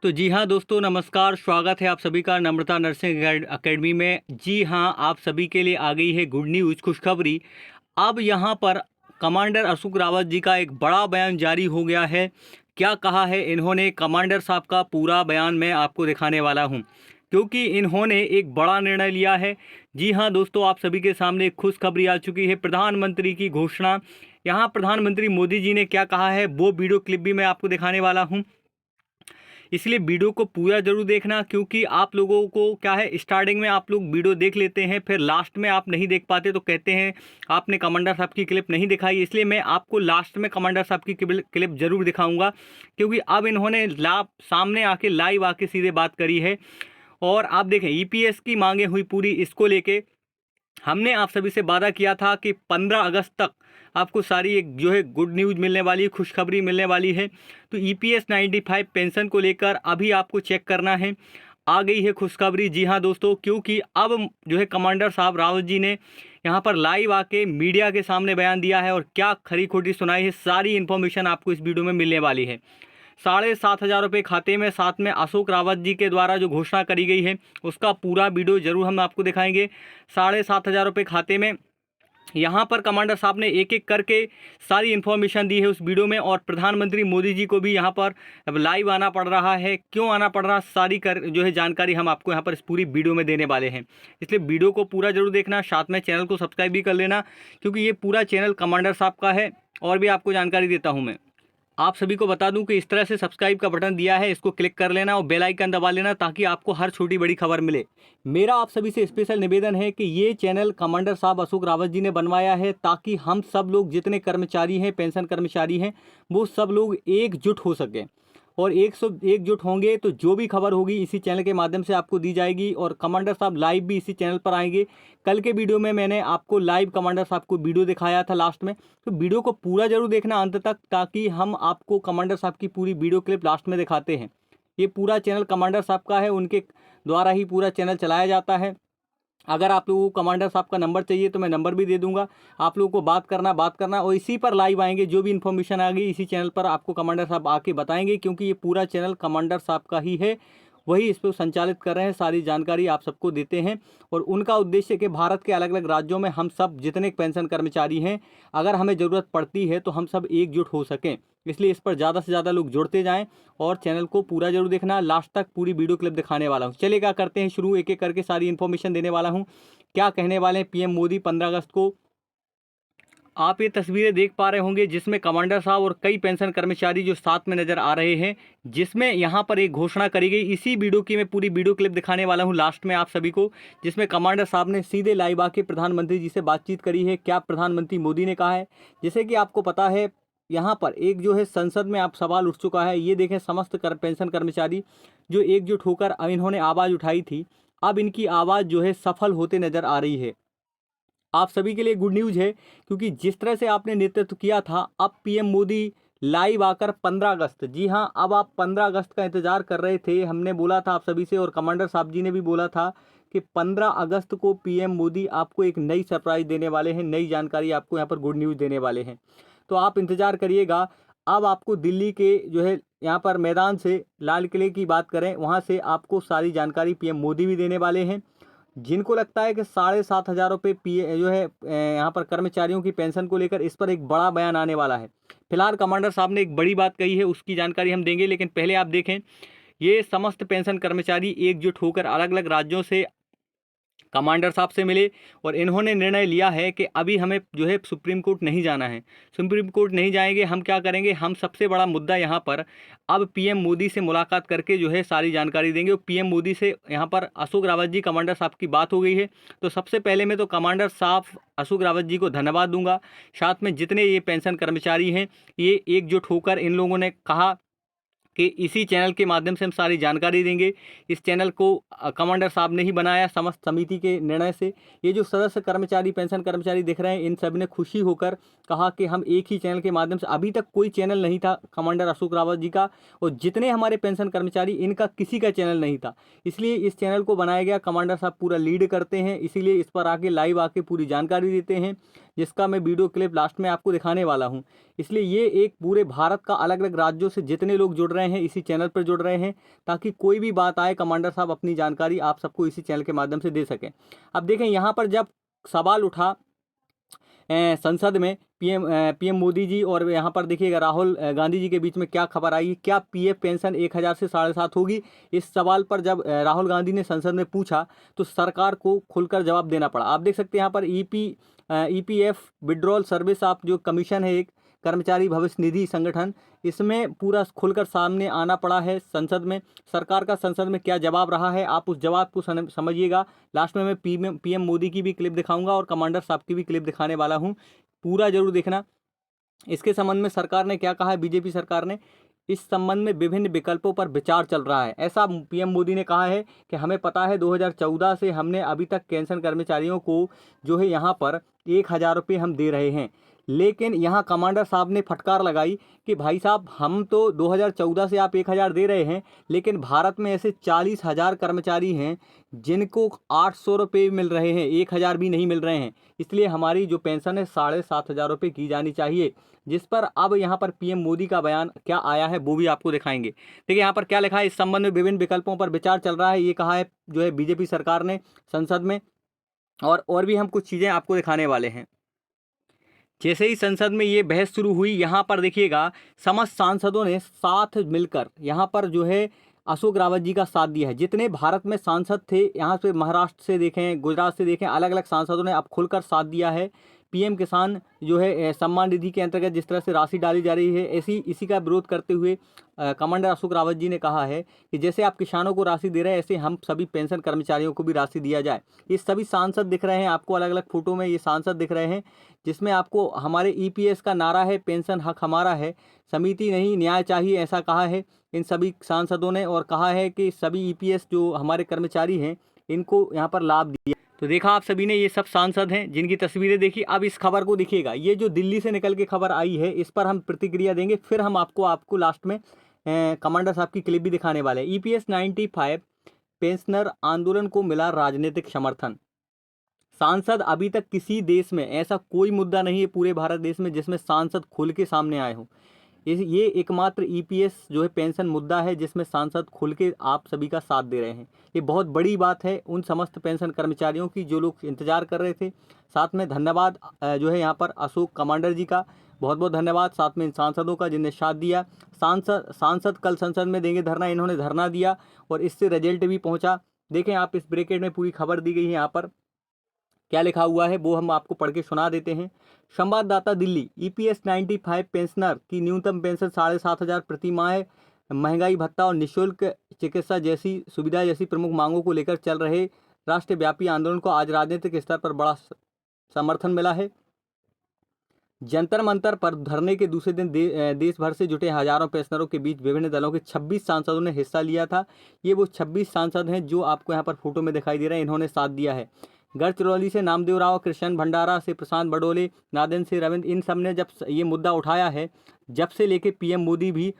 तो जी हाँ दोस्तों, नमस्कार। स्वागत है आप सभी का नम्रता नर्सिंग एकेडमी में। जी हाँ, आप सभी के लिए आ गई है गुड न्यूज़, खुशखबरी। अब यहाँ पर कमांडर अशोक रावत जी का एक बड़ा बयान जारी हो गया है। क्या कहा है इन्होंने, कमांडर साहब का पूरा बयान मैं आपको दिखाने वाला हूँ, क्योंकि इन्होंने एक बड़ा निर्णय लिया है। जी हाँ दोस्तों, आप सभी के सामने एक खुशखबरी आ चुकी है, प्रधानमंत्री की घोषणा। यहाँ प्रधानमंत्री मोदी जी ने क्या कहा है वो वीडियो क्लिप भी मैं आपको दिखाने वाला हूँ, इसलिए वीडियो को पूरा जरूर देखना। क्योंकि आप लोगों को क्या है, स्टार्टिंग में आप लोग वीडियो देख लेते हैं, फिर लास्ट में आप नहीं देख पाते तो कहते हैं आपने कमांडर साहब की क्लिप नहीं दिखाई। इसलिए मैं आपको लास्ट में कमांडर साहब की क्लिप जरूर दिखाऊंगा, क्योंकि अब इन्होंने सामने आके लाइव आके सीधे बात करी है। और आप देखें, ईपीएस की मांगे हुई पूरी, इसको लेके हमने आप सभी से वादा किया था कि 15 अगस्त तक आपको सारी एक जो है गुड न्यूज़ मिलने वाली है, खुशखबरी मिलने वाली है। तो ईपीएस 95 पेंशन को लेकर अभी आपको चेक करना है, आ गई है खुशखबरी। जी हाँ दोस्तों, क्योंकि अब जो है कमांडर साहब रावत जी ने यहाँ पर लाइव आके मीडिया के सामने बयान दिया है और क्या खरी खोटी सुनाई है, सारी इन्फॉर्मेशन आपको इस वीडियो में मिलने वाली है। 7,500 रुपये खाते में, साथ में अशोक रावत जी के द्वारा जो घोषणा करी गई है उसका पूरा वीडियो जरूर हम आपको दिखाएंगे। 7,500 रुपये खाते में, यहाँ पर कमांडर साहब ने एक एक करके सारी इन्फॉर्मेशन दी है उस वीडियो में। और प्रधानमंत्री मोदी जी को भी यहाँ पर अब लाइव आना पड़ रहा है। क्यों आना पड़ रहा, सारी जो है जानकारी हम आपको यहाँ पर इस पूरी वीडियो में देने वाले हैं। इसलिए वीडियो को पूरा जरूर देखना, साथ में चैनल को सब्सक्राइब भी कर लेना, क्योंकि ये पूरा चैनल कमांडर साहब का है। और भी आपको जानकारी देता हूँ मैं, आप सभी को बता दूं कि इस तरह से सब्सक्राइब का बटन दिया है, इसको क्लिक कर लेना और बेल आइकन दबा लेना, ताकि आपको हर छोटी बड़ी खबर मिले। मेरा आप सभी से स्पेशल निवेदन है कि ये चैनल कमांडर साहब अशोक रावत जी ने बनवाया है, ताकि हम सब लोग जितने कर्मचारी हैं, पेंशन कर्मचारी हैं, वो सब लोग एकजुट हो सकें। और एकजुट होंगे तो जो भी खबर होगी इसी चैनल के माध्यम से आपको दी जाएगी। और कमांडर साहब लाइव भी इसी चैनल पर आएंगे। कल के वीडियो में मैंने आपको लाइव कमांडर साहब को वीडियो दिखाया था लास्ट में, तो वीडियो को पूरा जरूर देखना अंत तक, ताकि हम आपको कमांडर साहब की पूरी वीडियो क्लिप लास्ट में दिखाते हैं। ये पूरा चैनल कमांडर साहब का है, उनके द्वारा ही पूरा चैनल चलाया जाता है। अगर आप लोगों को कमांडर साहब का नंबर चाहिए तो मैं नंबर भी दे दूंगा, आप लोगों को बात करना और इसी पर लाइव आएंगे। जो भी इन्फॉर्मेशन आ गई इसी चैनल पर आपको कमांडर साहब आके बताएंगे, क्योंकि ये पूरा चैनल कमांडर साहब का ही है, वही इस पर संचालित कर रहे हैं, सारी जानकारी आप सबको देते हैं। और उनका उद्देश्य है कि भारत के अलग अलग राज्यों में हम सब जितने पेंशन कर्मचारी हैं, अगर हमें ज़रूरत पड़ती है तो हम सब एकजुट हो सकें। इसलिए इस पर ज़्यादा से ज़्यादा लोग जुड़ते जाएं और चैनल को पूरा जरूर देखना। लास्ट तक पूरी वीडियो क्लिप दिखाने वाला हूं। चलिए क्या करते हैं शुरू, एक एक करके सारी इन्फॉर्मेशन देने वाला हूं। क्या कहने वाले हैं पीएम मोदी 15 अगस्त को। आप ये तस्वीरें देख पा रहे होंगे, जिसमें कमांडर साहब और कई पेंशन कर्मचारी जो साथ में नजर आ रहे हैं, जिसमें यहाँ पर एक घोषणा करी गई। इसी वीडियो की मैं पूरी वीडियो क्लिप दिखाने वाला हूँ लास्ट में आप सभी को, जिसमें कमांडर साहब ने सीधे लाइव आके प्रधानमंत्री जी से बातचीत करी है। क्या प्रधानमंत्री मोदी ने कहा है, जैसे कि आपको पता है, यहाँ पर एक जो है संसद में आप सवाल उठ चुका है। ये देखें, समस्त पेंशन कर्मचारी जो एकजुट होकर इन्होंने आवाज़ उठाई थी, अब इनकी आवाज़ जो है सफल होते नजर आ रही है। आप सभी के लिए गुड न्यूज़ है, क्योंकि जिस तरह से आपने नेतृत्व किया था, अब पीएम मोदी लाइव आकर 15 अगस्त, जी हाँ, अब आप 15 अगस्त का इंतजार कर रहे थे। हमने बोला था आप सभी से, और कमांडर साहब जी ने भी बोला था कि 15 अगस्त को पीएम मोदी आपको एक नई सरप्राइज देने वाले हैं, नई जानकारी आपको यहाँ पर गुड न्यूज़ देने वाले हैं। तो आप इंतजार करिएगा। अब आपको दिल्ली के जो है यहाँ पर मैदान से, लाल किले की बात करें, वहाँ से आपको सारी जानकारी पीएम मोदी भी देने वाले हैं। जिनको लगता है कि 7,500 रुपये जो है यहाँ पर कर्मचारियों की पेंशन को लेकर, इस पर एक बड़ा बयान आने वाला है। फिलहाल कमांडर साहब ने एक बड़ी बात कही है, उसकी जानकारी हम देंगे, लेकिन पहले आप देखें, ये समस्त पेंशन कर्मचारी एकजुट होकर अलग अलग राज्यों से कमांडर साहब से मिले और इन्होंने निर्णय लिया है कि अभी हमें जो है सुप्रीम कोर्ट नहीं जाना है। सुप्रीम कोर्ट नहीं जाएंगे, हम क्या करेंगे, हम सबसे बड़ा मुद्दा यहाँ पर अब पीएम मोदी से मुलाकात करके जो है सारी जानकारी देंगे। और पीएम मोदी से यहाँ पर अशोक रावत जी, कमांडर साहब की बात हो गई है। तो सबसे पहले मैं तो कमांडर साहब अशोक रावत जी को धन्यवाद दूंगा। साथ में जितने ये पेंशन कर्मचारी हैं, ये एकजुट होकर इन लोगों ने कहा कि इसी चैनल के माध्यम से हम सारी जानकारी देंगे। इस चैनल को कमांडर साहब ने ही बनाया, समस्त समिति के निर्णय से। ये जो सदस्य कर्मचारी, पेंशन कर्मचारी दिख रहे हैं, इन सब ने खुशी होकर कहा कि हम एक ही चैनल के माध्यम से, अभी तक कोई चैनल नहीं था कमांडर अशोक रावत जी का, और जितने हमारे पेंशन कर्मचारी, इनका किसी का चैनल नहीं था, इसलिए इस चैनल को बनाया गया। कमांडर साहब पूरा लीड करते हैं, इसीलिए इस पर आके लाइव आके पूरी जानकारी देते हैं, जिसका मैं वीडियो क्लिप लास्ट में आपको दिखाने वाला हूं। इसलिए ये एक पूरे भारत का अलग अलग राज्यों से जितने लोग जुड़ रहे हैं इसी चैनल पर जुड़ रहे हैं, ताकि कोई भी बात आए कमांडर साहब अपनी जानकारी आप सबको इसी चैनल के माध्यम से दे सकें। अब देखें यहाँ पर जब सवाल उठा संसद में पीएम मोदी जी और यहाँ पर देखिएगा राहुल गांधी जी के बीच में क्या खबर आई, क्या पीएफ पेंशन 1000 से 7.5 होगी। इस सवाल पर जब राहुल गांधी ने संसद में पूछा तो सरकार को खुलकर जवाब देना पड़ा। आप देख सकते हैं यहाँ पर ईपीएफ विड्रॉल सर्विस आप जो कमीशन है एक कर्मचारी भविष्य निधि संगठन, इसमें पूरा खुलकर सामने आना पड़ा है संसद में। सरकार का संसद में क्या जवाब रहा है आप उस जवाब को समझिएगा। लास्ट में मैं पीएम मोदी की भी क्लिप दिखाऊंगा और कमांडर साहब की भी क्लिप दिखाने वाला हूं, पूरा जरूर देखना। इसके संबंध में सरकार ने क्या कहा है, बीजेपी सरकार ने इस संबंध में विभिन्न विकल्पों पर विचार चल रहा है। ऐसा पीएम मोदी ने कहा है कि हमें पता है 2014 से हमने अभी तक पेंशन कर्मचारियों को जो है यहाँ पर 1000 रुपये हम दे रहे हैं, लेकिन यहाँ कमांडर साहब ने फटकार लगाई कि भाई साहब हम तो 2014 से आप 1000 दे रहे हैं, लेकिन भारत में ऐसे 40,000 कर्मचारी हैं जिनको 800 रुपये मिल रहे हैं, 1000 भी नहीं मिल रहे हैं। इसलिए हमारी जो पेंशन है 7,500 रुपये की जानी चाहिए, जिस पर अब यहाँ पर पीएम मोदी का बयान क्या आया है वो भी आपको दिखाएंगे। देखिए यहाँ पर क्या लिखा है, इस संबंध में विभिन्न विकल्पों पर विचार चल रहा है, ये कहा है जो है बीजेपी सरकार ने संसद में। और भी हम कुछ चीज़ें आपको दिखाने वाले हैं। जैसे ही संसद में ये बहस शुरू हुई, यहाँ पर देखिएगा समस्त सांसदों ने साथ मिलकर यहाँ पर जो है अशोक रावत जी का साथ दिया है। जितने भारत में सांसद थे, यहाँ से महाराष्ट्र से देखें, गुजरात से देखें, अलग अलग सांसदों ने अब खुलकर साथ दिया है। पीएम किसान जो है सम्मान निधि के अंतर्गत जिस तरह से राशि डाली जा रही है, इसी का विरोध करते हुए कमांडर अशोक रावत जी ने कहा है कि जैसे आप किसानों को राशि दे रहे हैं, ऐसे हम सभी पेंशन कर्मचारियों को भी राशि दिया जाए। ये सभी सांसद दिख रहे हैं आपको, अलग अलग फोटो में ये सांसद दिख रहे हैं, जिसमें आपको हमारे ईपीएस का नारा है, पेंशन हक हमारा है, समिति नहीं न्याय चाहिए, ऐसा कहा है इन सभी सांसदों ने। और कहा है कि सभी ईपीएस जो हमारे कर्मचारी हैं इनको यहाँ पर लाभ दिया। तो देखा आप सभी ने, ये सब सांसद हैं जिनकी तस्वीरें देखी। अब इस खबर को देखिएगा, ये जो दिल्ली से निकल के खबर आई है इस पर हम प्रतिक्रिया देंगे, फिर हम आपको लास्ट में कमांडर साहब की क्लिप भी दिखाने वाले हैं। ईपीएस 95 पेंशनर आंदोलन को मिला राजनीतिक समर्थन। सांसद अभी तक किसी देश में ऐसा कोई मुद्दा नहीं है पूरे भारत देश में जिसमें सांसद खुल के सामने आए हों। ये एकमात्र ईपीएस जो है पेंशन मुद्दा है जिसमें सांसद खुल के आप सभी का साथ दे रहे हैं। ये बहुत बड़ी बात है उन समस्त पेंशन कर्मचारियों की जो लोग इंतजार कर रहे थे। साथ में धन्यवाद जो है यहाँ पर अशोक कमांडर जी का, बहुत बहुत धन्यवाद। साथ में इन सांसदों का जिनने साथ दिया। सांसद कल संसद में देंगे धरना, इन्होंने धरना दिया और इससे रिजल्ट भी पहुँचा। देखें आप, इस ब्रैकेट में पूरी खबर दी गई है, यहाँ पर क्या लिखा हुआ है वो हम आपको पढ़ के सुना देते हैं। संवाददाता दिल्ली, ईपीएस 95 पेंशनर की न्यूनतम पेंशन 7,500 प्रति माह, महंगाई भत्ता और निःशुल्क चिकित्सा जैसी सुविधा जैसी प्रमुख मांगों को लेकर चल रहे राष्ट्रव्यापी आंदोलन को आज राजनीतिक स्तर पर बड़ा समर्थन मिला है। जंतर मंतर पर धरने के दूसरे दिन देश भर से जुटे हजारों पेंशनरों के बीच विभिन्न दलों के 26 सांसदों ने हिस्सा लिया था। ये वो 26 सांसद हैं जो आपको यहाँ पर फोटो में दिखाई दे रहे हैं, इन्होंने साथ दिया है। गढ़चिरौली से नामदेव राव, कृष्ण भंडारा से प्रशांत बडोले, नादेन से रविंद्र, इन सब ने जब ये मुद्दा उठाया है, जब से लेके पीएम मोदी भी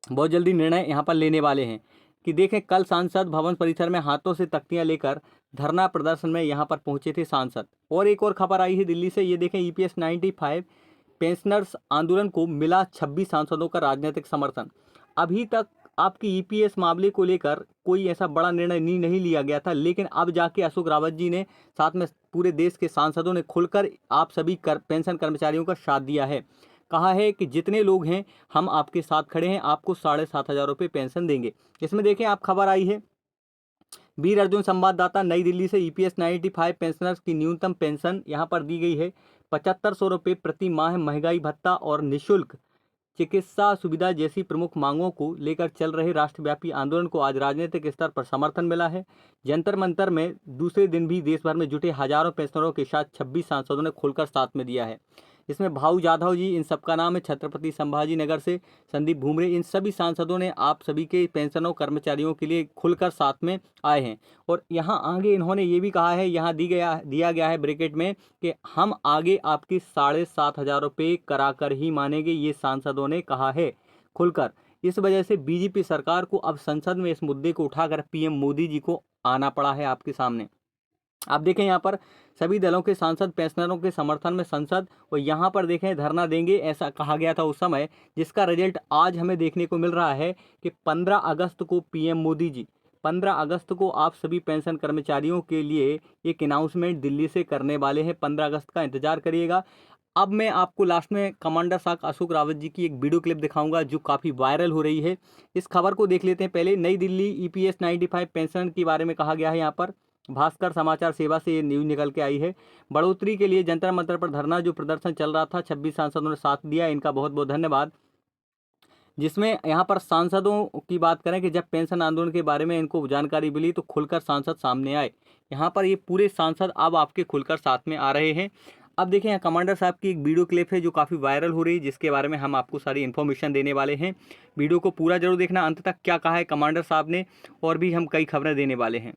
बहुत जल्दी निर्णय यहाँ पर लेने वाले हैं कि देखें कल सांसद भवन परिसर में हाथों से तख्तियाँ लेकर धरना प्रदर्शन में यहाँ पर पहुँचे थे सांसद। और एक और खबर आई है दिल्ली से, ये देखें ईपीएस 95 पेंशनर्स आंदोलन को मिला 26 सांसदों का राजनीतिक समर्थन। अभी तक आपकी ईपीएस मामले को लेकर कोई ऐसा बड़ा निर्णय नहीं लिया गया था, लेकिन अब जाके अशोक रावत जी ने साथ में पूरे देश के सांसदों ने खुलकर आप सभी पेंशन कर्मचारियों का साथ दिया है। कहा है कि जितने लोग हैं हम आपके साथ खड़े हैं, आपको 7,500 रुपये पेंशन देंगे। इसमें देखें आप, खबर आई है वीर अर्जुन संवाददाता नई दिल्ली से, ईपीएस 95 पेंशनर्स की न्यूनतम पेंशन यहाँ पर दी गई है 7,500 रुपये प्रति माह, महंगाई भत्ता और निःशुल्क चिकित्सा सुविधा जैसी प्रमुख मांगों को लेकर चल रहे राष्ट्रव्यापी आंदोलन को आज राजनीतिक स्तर पर समर्थन मिला है। जंतर मंतर में दूसरे दिन भी देश भर में जुटे हजारों पेंशनरों के साथ 26 सांसदों ने खुलकर साथ में दिया है। इसमें भाऊ जाधव जी, इन सबका नाम है, छत्रपति संभाजी नगर से संदीप भूमरे, इन सभी सांसदों ने आप सभी के पेंशनों कर्मचारियों के लिए खुलकर साथ में आए हैं। और यहाँ आगे इन्होंने ये भी कहा है, यहाँ दिया गया है ब्रैकेट में कि हम आगे आपकी 7,500 रुपये कराकर ही मानेंगे, ये सांसदों ने कहा है खुलकर। इस वजह से बीजेपी सरकार को अब संसद में इस मुद्दे को उठाकर पीएम मोदी जी को आना पड़ा है आपके सामने। आप देखें यहाँ पर सभी दलों के सांसद पेंशनरों के समर्थन में संसद, और यहाँ पर देखें धरना देंगे ऐसा कहा गया था उस समय, जिसका रिजल्ट आज हमें देखने को मिल रहा है कि 15 अगस्त को पीएम मोदी जी 15 अगस्त को आप सभी पेंशन कर्मचारियों के लिए एक अनाउंसमेंट दिल्ली से करने वाले हैं। 15 अगस्त का इंतजार करिएगा। अब मैं आपको लास्ट में कमांडर साक अशोक रावत जी की एक वीडियो क्लिप दिखाऊंगा जो काफ़ी वायरल हो रही है। इस खबर को देख लेते हैं पहले। नई दिल्ली ईपीएस 95 पेंशन के बारे में कहा गया है। यहाँ पर भास्कर समाचार सेवा से ये न्यूज निकल के आई है। बढ़ोतरी के लिए जंतर मंतर पर धरना जो प्रदर्शन चल रहा था, 26 सांसदों ने साथ दिया, इनका बहुत बहुत धन्यवाद। जिसमें यहाँ पर सांसदों की बात करें कि जब पेंशन आंदोलन के बारे में इनको जानकारी मिली तो खुलकर सांसद सामने आए। यहाँ पर ये पूरे सांसद अब आपके खुलकर साथ में आ रहे हैं। अब देखें यहाँ कमांडर साहब की एक वीडियो क्लिप है जो काफ़ी वायरल हो रही है, जिसके बारे में हम आपको सारी इन्फॉर्मेशन देने वाले हैं। वीडियो को पूरा जरूर देखना, अंत तक क्या कहा है कमांडर साहब ने, और भी हम कई खबरें देने वाले हैं।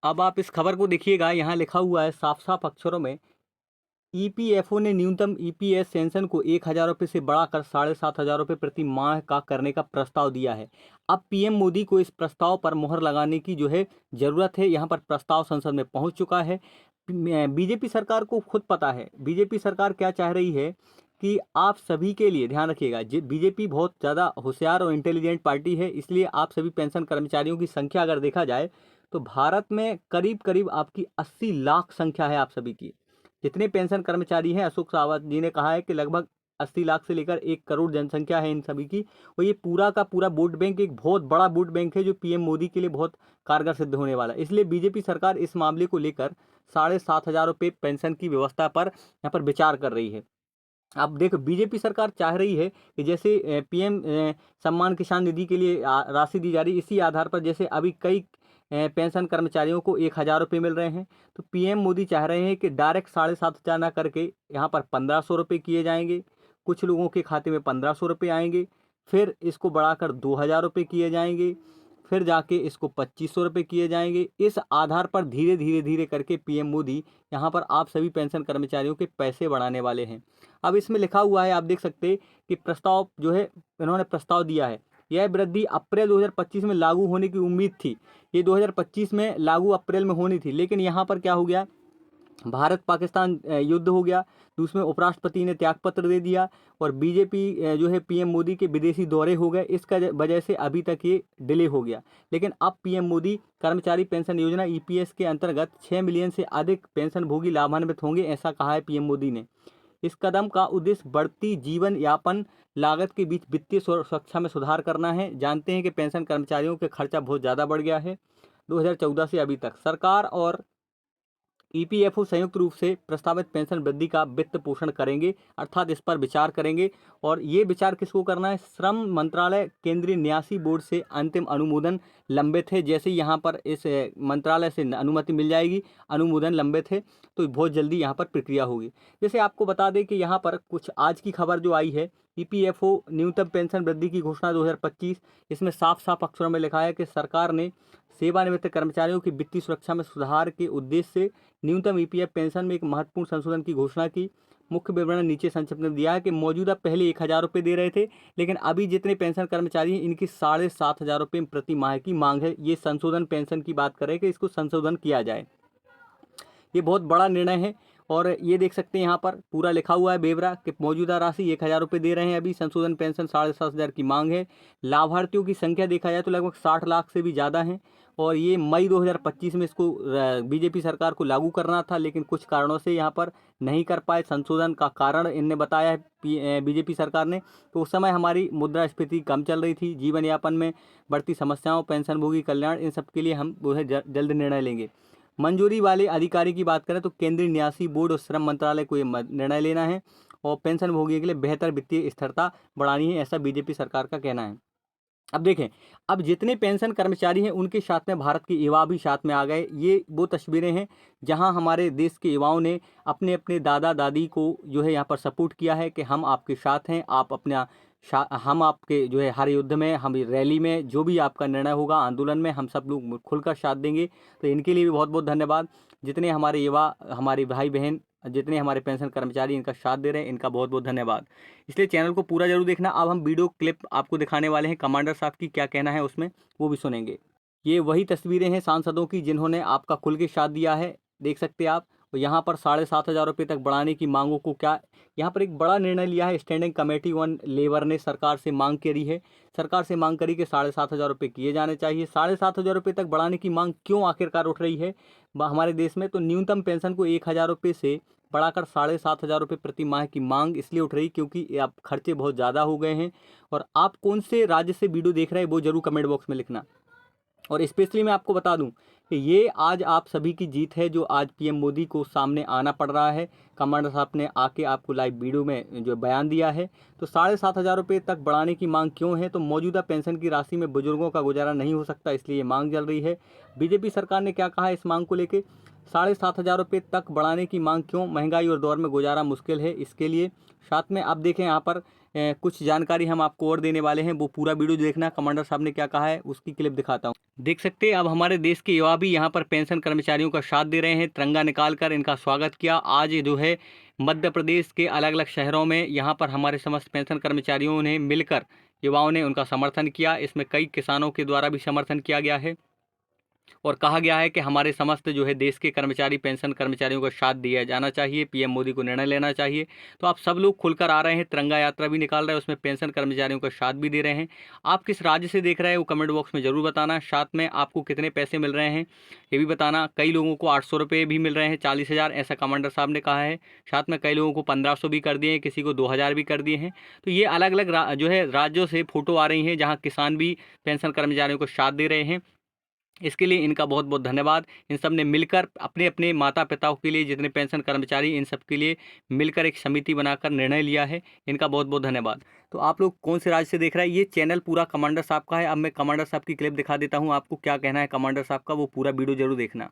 अब आप इस खबर को देखिएगा, यहाँ लिखा हुआ है साफ साफ अक्षरों में, ईपीएफओ ने न्यूनतम ईपीएस पेंशन को 1,000 रुपये से बढ़ाकर 7,500 रुपये प्रति माह का करने का प्रस्ताव दिया है। अब पीएम मोदी को इस प्रस्ताव पर मुहर लगाने की जो है ज़रूरत है। यहाँ पर प्रस्ताव संसद में पहुँच चुका है। बीजेपी सरकार को खुद पता है बीजेपी सरकार क्या चाह रही है कि आप सभी के लिए, ध्यान रखिएगा, बीजेपी बहुत ज़्यादा होशियार और इंटेलिजेंट पार्टी है, इसलिए आप सभी पेंशन कर्मचारियों की संख्या अगर देखा जाए तो भारत में करीब करीब आपकी 80 लाख संख्या है। आप सभी की जितने पेंशन कर्मचारी हैं, अशोक रावत जी ने कहा है कि लगभग 80 लाख से लेकर 1 करोड़ जनसंख्या है इन सभी की। और ये पूरा का पूरा वोट बैंक एक बहुत बड़ा वोट बैंक है जो पीएम मोदी के लिए बहुत कारगर सिद्ध होने वाला है। इसलिए बीजेपी सरकार इस मामले को लेकर 7,500 रुपये पेंशन की व्यवस्था पर यहाँ पर विचार कर रही है। अब देखो बीजेपी सरकार चाह रही है कि जैसे पीएम सम्मान किसान निधि के लिए राशि दी जा रही है, इसी आधार पर जैसे अभी कई पेंशन कर्मचारियों को 1,000 रुपये मिल रहे हैं, तो पीएम मोदी चाह रहे हैं कि डायरेक्ट 7,500 ना करके यहाँ पर 1,500 रुपये किए जाएंगे। कुछ लोगों के खाते में 1,500 रुपये आएंगे, फिर इसको बढ़ाकर 2,000 रुपये किए जाएंगे, फिर जाके इसको 2,500 रुपये किए जाएंगे। इस आधार पर धीरे धीरे धीरे करके पीएम मोदी यहाँ पर आप सभी पेंशन कर्मचारियों के पैसे बढ़ाने वाले हैं। अब इसमें लिखा हुआ है, आप देख सकते कि प्रस्ताव जो है इन्होंने प्रस्ताव दिया है, यह वृद्धि अप्रैल 2025 में लागू होने की उम्मीद थी। ये 2025 में लागू अप्रैल में होनी थी, लेकिन यहाँ पर क्या हो गया, भारत पाकिस्तान युद्ध हो गया, तो उसमें उपराष्ट्रपति ने त्यागपत्र दे दिया और बीजेपी जो है पीएम मोदी के विदेशी दौरे हो गए, इसका वजह से अभी तक ये डिले हो गया। लेकिन अब पीएम मोदी कर्मचारी पेंशन योजना ईपीएस के अंतर्गत 6 मिलियन से अधिक पेंशन भोगी लाभान्वित होंगे, ऐसा कहा है पीएम मोदी ने। इस कदम का उद्देश्य बढ़ती जीवन यापन लागत के बीच वित्तीय सुरक्षा में सुधार करना है। जानते हैं कि पेंशन कर्मचारियों के खर्चा बहुत ज़्यादा बढ़ गया है। 2014 से अभी तक सरकार और ईपीएफओ संयुक्त रूप से प्रस्तावित पेंशन वृद्धि का वित्त पोषण करेंगे, अर्थात इस पर विचार करेंगे। और ये विचार किसको करना है, श्रम मंत्रालय केंद्रीय न्यासी बोर्ड से अंतिम अनुमोदन लंबित है। जैसे यहाँ पर इस मंत्रालय से अनुमति मिल जाएगी, अनुमोदन लंबित है, तो बहुत जल्दी यहाँ पर प्रक्रिया होगी। जैसे आपको बता दें कि यहाँ पर कुछ आज की खबर जो आई है, ईपीएफओ न्यूनतम पेंशन वृद्धि की घोषणा 2025, इसमें साफ साफ अक्षरों में लिखा है कि सरकार ने सेवानिवृत्त कर्मचारियों की वित्तीय सुरक्षा में सुधार के उद्देश्य से न्यूनतम ईपीएफ पेंशन में एक महत्वपूर्ण संशोधन की घोषणा की। मुख्य विवरण नीचे संक्षिप्त में दिया है कि मौजूदा पहले 1,000 रुपये दे रहे थे, लेकिन अभी जितने पेंशन कर्मचारी हैं इनकी 7,500 रुपये प्रति माह की मांग है। ये संशोधन पेंशन की बात करें कि इसको संशोधन किया जाए, ये बहुत बड़ा निर्णय है। और ये देख सकते हैं यहाँ पर पूरा लिखा हुआ है ब्यौरा कि मौजूदा राशि 1,000 रुपये दे रहे हैं, अभी संशोधन पेंशन 7,500 की मांग है। लाभार्थियों की संख्या देखा जाए तो लगभग 60 लाख से भी ज़्यादा है, और ये मई 2025 में इसको बीजेपी सरकार को लागू करना था, लेकिन कुछ कारणों से यहाँ पर नहीं कर पाए। संशोधन का कारण इनने बताया है बीजेपी सरकार ने, तो उस समय हमारी मुद्रास्फीति कम चल रही थी, जीवन यापन में बढ़ती समस्याओं, पेंशनभोगी कल्याण, इन सब के लिए हम जो है जल्द निर्णय लेंगे। मंजूरी वाले अधिकारी की बात करें तो केंद्रीय न्यासी बोर्ड और श्रम मंत्रालय को ये निर्णय लेना है और पेंशन भोगियों के लिए बेहतर वित्तीय स्थिरता बढ़ानी है, ऐसा बीजेपी सरकार का कहना है। अब देखें, अब जितने पेंशन कर्मचारी हैं उनके साथ में भारत के युवा भी साथ में आ गए। ये वो तस्वीरें हैं जहां हमारे देश के युवाओं ने अपने अपने दादा दादी को जो है यहाँ पर सपोर्ट किया है कि हम आपके साथ हैं, आप अपना हम आपके जो है हर युद्ध में, हम रैली में, जो भी आपका निर्णय होगा, आंदोलन में हम सब लोग खुलकर साथ देंगे। तो इनके लिए भी बहुत बहुत धन्यवाद। जितने हमारे युवा, हमारे भाई बहन, जितने हमारे पेंशन कर्मचारी इनका साथ दे रहे हैं, इनका बहुत बहुत धन्यवाद। इसलिए चैनल को पूरा जरूर देखना। अब हम वीडियो क्लिप आपको दिखाने वाले हैं, कमांडर साहब की क्या कहना है उसमें, वो भी सुनेंगे। ये वही तस्वीरें हैं सांसदों की जिन्होंने आपका खुल के साथ दिया है, देख सकते हैं आप। और यहाँ पर 7,500 रुपये तक बढ़ाने की मांगों को क्या यहाँ पर एक बड़ा निर्णय लिया है। स्टैंडिंग कमेटी वन लेबर ने सरकार से मांग करी है, सरकार से मांग करी कि 7,500 रुपये किए जाने चाहिए। 7,500 रुपये तक बढ़ाने की मांग क्यों आखिरकार उठ रही है हमारे देश में? तो न्यूनतम पेंशन को 1,000 रुपये से बढ़ाकर 7,500 रुपये प्रति माह की मांग इसलिए उठ रही क्योंकि अब खर्चे बहुत ज़्यादा हो गए हैं। और आप कौन से राज्य से वीडियो देख रहे हैं वो जरूर कमेंट बॉक्स में लिखना। और स्पेशली मैं आपको बता दूं कि ये आज आप सभी की जीत है जो आज पीएम मोदी को सामने आना पड़ रहा है। कमांडर साहब ने आके आपको लाइव वीडियो में जो बयान दिया है। तो 7,500 रुपये तक बढ़ाने की मांग क्यों है? तो मौजूदा पेंशन की राशि में बुजुर्गों का गुजारा नहीं हो सकता, इसलिए ये मांग चल रही है। बीजेपी सरकार ने क्या कहा है इस मांग को लेकर? 7,500 रुपये तक बढ़ाने की मांग क्यों? महंगाई और दौर में गुजारा मुश्किल है, इसके लिए। साथ में आप देखें यहाँ पर कुछ जानकारी हम आपको और देने वाले हैं, वो पूरा वीडियो देखना। कमांडर साहब ने क्या कहा है उसकी क्लिप दिखाता हूँ। देख सकते हैं अब हमारे देश के युवा भी यहाँ पर पेंशन कर्मचारियों का साथ दे रहे हैं, तिरंगा निकाल कर इनका स्वागत किया। आज जो है मध्य प्रदेश के अलग अलग शहरों में यहाँ पर हमारे समस्त पेंशन कर्मचारियों ने मिलकर युवाओं ने उनका समर्थन किया। इसमें कई किसानों के द्वारा भी समर्थन किया गया है और कहा गया है कि हमारे समस्त जो है देश के कर्मचारी पेंशन कर्मचारियों को साथ दिया जाना चाहिए, पीएम मोदी को निर्णय लेना चाहिए। तो आप सब लोग खुलकर आ रहे हैं, तिरंगा यात्रा भी निकाल रहे हैं, उसमें पेंशन कर्मचारियों का साथ भी दे रहे हैं। आप किस राज्य से देख रहे हैं वो कमेंट बॉक्स में जरूर बताना। साथ में आपको कितने पैसे मिल रहे हैं ये भी बताना। कई लोगों को 800 रुपये भी मिल रहे हैं, 40,000 ऐसा कमांडर साहब ने कहा है। साथ में कई लोगों को 1,500 भी कर दिए हैं, किसी को 2,000 भी कर दिए हैं। तो ये अलग अलग जो है राज्यों से फोटो आ रही हैं जहाँ किसान भी पेंशन कर्मचारियों को साथ दे रहे हैं। इसके लिए इनका बहुत बहुत धन्यवाद। इन सब ने मिलकर अपने अपने माता पिताओं के लिए, जितने पेंशन कर्मचारी, इन सब के लिए मिलकर एक समिति बनाकर निर्णय लिया है। इनका बहुत बहुत धन्यवाद। तो आप लोग कौन से राज्य से देख रहे हैं? ये चैनल पूरा कमांडर साहब का है। अब मैं कमांडर साहब की क्लिप दिखा देता हूँ, आपको क्या कहना है कमांडर साहब का वो पूरा वीडियो जरूर देखना।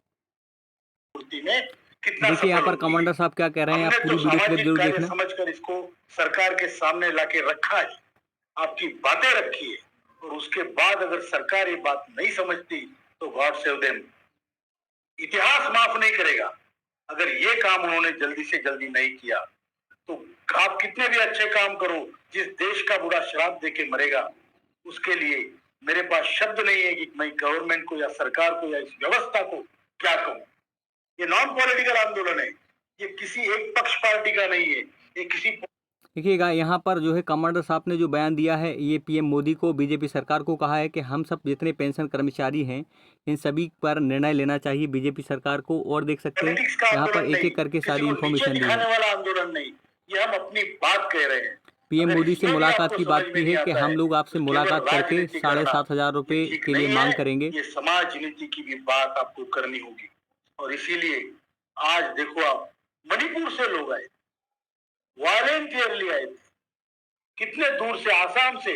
देखिए यहाँ पर कमांडर साहब क्या कह रहे हैं, आप पूरी वीडियो क्लिप जरूर देखना। समझकर इसको सरकार के सामने लाके रखा है, आपकी बातें रखी है, और उसके बाद अगर सरकार ये बात नहीं समझती तो गॉड सेव देम, इतिहास माफ नहीं करेगा। अगर ये काम उन्होंने जल्दी से जल्दी नहीं किया तो आप कितने भी अच्छे काम करो, जिस देश का बुरा श्राप देके मरेगा, उसके लिए मेरे पास शब्द नहीं है कि मैं गवर्नमेंट को या सरकार को या इस व्यवस्था को क्या कहूं। ये नॉन पॉलिटिकल आंदोलन है, ये किसी एक पक्ष पार्टी का नहीं है, ये किसी देखिएगा यहाँ पर जो है कमांडर साहब ने जो बयान दिया है ये पीएम मोदी को, बीजेपी सरकार को कहा है कि हम सब जितने पेंशन कर्मचारी हैं इन सभी पर निर्णय लेना चाहिए बीजेपी सरकार को। और देख सकते हैं यहाँ पर एक एक करके सारी इन्फॉर्मेशन दी है। वाला आंदोलन नहीं, ये हम अपनी बात कह रहे हैं। पीएम मोदी से मुलाकात की बात की है कि हम लोग आपसे मुलाकात करके 7,500 रुपये के लिए मांग करेंगे। ये समाज नीति की भी बात आपको करनी होगी, और इसीलिए आज देखो आप मणिपुर से लोग आए, वॉलेंटियरली आए थे, कितने दूर से, आसाम से,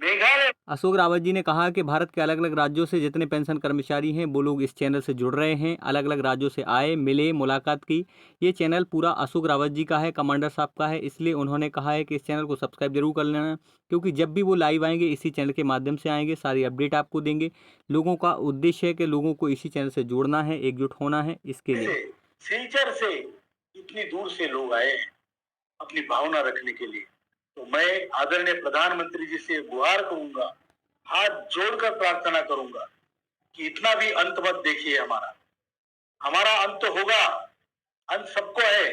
मेघालय। अशोक रावत जी ने कहा कि भारत के अलग अलग राज्यों से जितने पेंशन कर्मचारी हैं वो लोग इस चैनल से जुड़ रहे हैं, अलग अलग राज्यों से आए, मिले, मुलाकात की। ये चैनल पूरा अशोक रावत जी का है, कमांडर साहब का है, इसलिए उन्होंने कहा है कि इस चैनल को सब्सक्राइब जरूर कर लेना, क्योंकि जब भी वो लाइव आएंगे इसी चैनल के माध्यम से आएंगे, सारी अपडेट आपको देंगे। लोगों का उद्देश्य है कि लोगों को इसी चैनल से जोड़ना है, एकजुट होना है, इसके लिए। सिलचर से इतनी दूर से लोग आए हैं अपनी भावना रखने के लिए। तो मैं आदरणीय प्रधानमंत्री जी से गुहार करूंगा, हाथ जोड़कर प्रार्थना करूंगा कि इतना भी अंत मत देखिए। हमारा अंत होगा, अंत सबको है,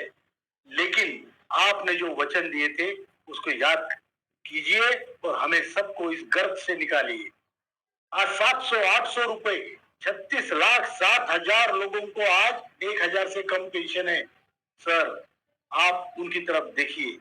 लेकिन आपने जो वचन दिए थे उसको याद कीजिए और हमें सबको इस गर्त से निकालिए। आज 700-800 रुपए, 36,07,000 लोगों को आज 1,000 से कम पेंशन है। सर, आप उनकी तरफ देखिए,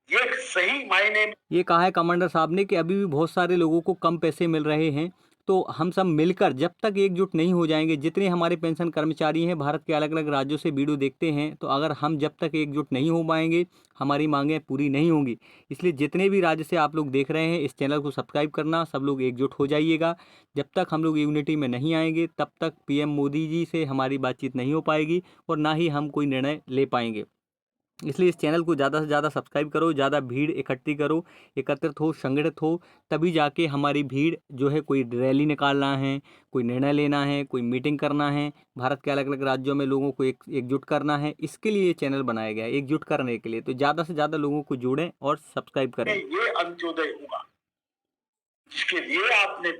ये सही मायने में। ये कहा है कमांडर साहब ने कि अभी भी बहुत सारे लोगों को कम पैसे मिल रहे हैं, तो हम सब मिलकर जब तक एकजुट नहीं हो जाएंगे, जितने हमारे पेंशन कर्मचारी हैं भारत के अलग अलग राज्यों से वीडियो देखते हैं, तो अगर हम जब तक एकजुट नहीं हो पाएंगे हमारी मांगें पूरी नहीं होंगी। इसलिए जितने भी राज्य से आप लोग देख रहे हैं इस चैनल को सब्सक्राइब करना, सब लोग एकजुट हो जाइएगा। जब तक हम लोग यूनिटी में नहीं आएंगे तब तक पीएम मोदी जी से हमारी बातचीत नहीं हो पाएगी और ना ही हम कोई निर्णय ले पाएंगे। इसलिए इस चैनल को ज़्यादा से ज़्यादा सब्सक्राइब करो, ज़्यादा भीड़ इकट्ठी करो, एकत्रित हो, संगठित हो, तभी जाके हमारी भीड़ जो है, कोई रैली निकालना है, कोई निर्णय लेना है, कोई मीटिंग करना है, भारत के अलग अलग राज्यों में लोगों को एकजुट करना है, इसके लिए ये चैनल बनाया गया है, एकजुट करने के लिए। तो ज़्यादा से ज़्यादा लोगों को जोड़ें और सब्सक्राइब करें। ये अंत्योदय होगा जिसके लिए आपने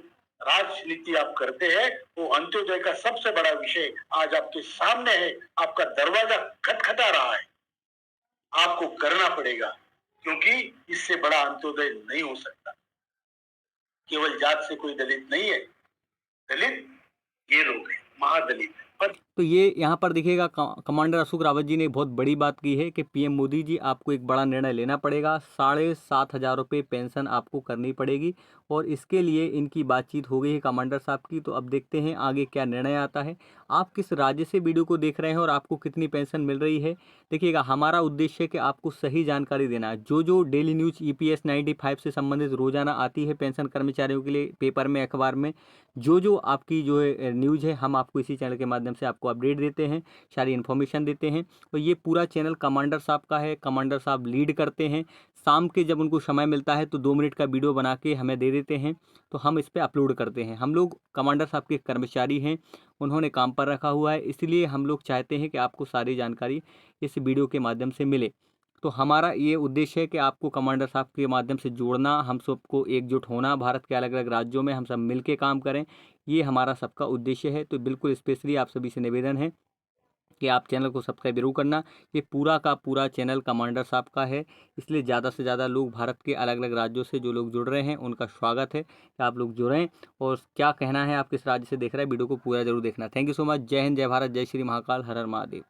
राजनीति आप करते हैं, वो अंत्योदय का सबसे बड़ा विषय आज आपके सामने है, आपका दरवाजा खटखटा रहा है, आपको करना पड़ेगा, क्योंकि इससे बड़ा अंत्योदय नहीं हो सकता। केवल जात से कोई दलित नहीं है, दलित ये लोग हैं, महादलित। पर तो ये यहाँ पर देखिएगा कमांडर अशोक रावत जी ने बहुत बड़ी बात की है कि पीएम मोदी जी आपको एक बड़ा निर्णय लेना पड़ेगा, 7,500 रुपये पेंशन आपको करनी पड़ेगी और इसके लिए इनकी बातचीत हो गई है कमांडर साहब की। तो अब देखते हैं आगे क्या निर्णय आता है। आप किस राज्य से वीडियो को देख रहे हैं और आपको कितनी पेंशन मिल रही है, देखिएगा हमारा उद्देश्य है कि आपको सही जानकारी देना है। जो डेली न्यूज़ EPS 95 से संबंधित रोजाना आती है पेंशन कर्मचारियों के लिए पेपर में, अखबार में, जो आपकी जो है न्यूज़ है, हम आपको इसी चैनल के माध्यम से आपको अपडेट देते हैं, सारी इन्फॉर्मेशन देते हैं। और ये पूरा चैनल कमांडर साहब का है, कमांडर साहब लीड करते हैं। शाम के जब उनको समय मिलता है तो 2 मिनट का वीडियो बना के हमें दे देते हैं, तो हम इस पर अपलोड करते हैं। हम लोग कमांडर साहब के कर्मचारी हैं, उन्होंने काम पर रखा हुआ है, इसलिए हम लोग चाहते हैं कि आपको सारी जानकारी इस वीडियो के माध्यम से मिले। तो हमारा ये उद्देश्य है कि आपको कमांडर साहब के माध्यम से जोड़ना, हम सबको एकजुट होना, भारत के अलग अलग राज्यों में हम सब मिल के काम करें, ये हमारा सबका उद्देश्य है। तो बिल्कुल स्पेशली आप सभी से निवेदन है कि आप चैनल को सब्सक्राइब जरूर करना। ये पूरा का पूरा चैनल कमांडर साहब का है, इसलिए ज़्यादा से ज़्यादा लोग भारत के अलग अलग राज्यों से जो लोग जुड़ रहे हैं उनका स्वागत है कि आप लोग जुड़ें। और क्या कहना है, आप किस राज्य से देख रहे हैं, वीडियो को पूरा जरूर देखना। Thank you so much. जय हिंद, जय भारत, जय श्री महाकाल, हर हर महादेव।